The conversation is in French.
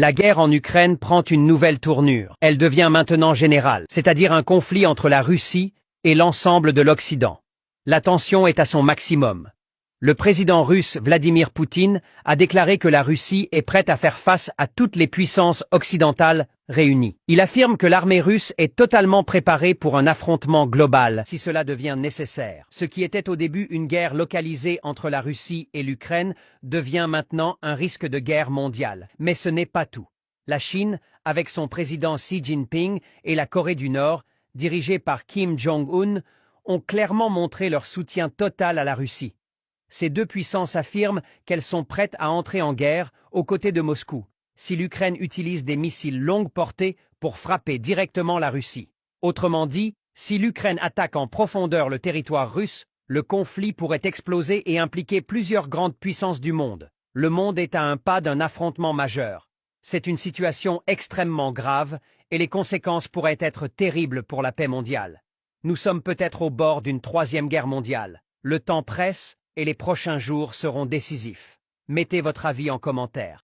La guerre en Ukraine prend une nouvelle tournure. Elle devient maintenant générale, c'est-à-dire un conflit entre la Russie et l'ensemble de l'Occident. La tension est à son maximum. Le président russe Vladimir Poutine a déclaré que la Russie est prête à faire face à toutes les puissances occidentales réunies. Il affirme que l'armée russe est totalement préparée pour un affrontement global si cela devient nécessaire. Ce qui était au début une guerre localisée entre la Russie et l'Ukraine devient maintenant un risque de guerre mondiale. Mais ce n'est pas tout. La Chine, avec son président Xi Jinping, et la Corée du Nord, dirigée par Kim Jong-un, ont clairement montré leur soutien total à la Russie. Ces deux puissances affirment qu'elles sont prêtes à entrer en guerre aux côtés de Moscou, si l'Ukraine utilise des missiles longue portée pour frapper directement la Russie. Autrement dit, si l'Ukraine attaque en profondeur le territoire russe, le conflit pourrait exploser et impliquer plusieurs grandes puissances du monde. Le monde est à un pas d'un affrontement majeur. C'est une situation extrêmement grave et les conséquences pourraient être terribles pour la paix mondiale. Nous sommes peut-être au bord d'une troisième guerre mondiale. Le temps presse et les prochains jours seront décisifs. Mettez votre avis en commentaire.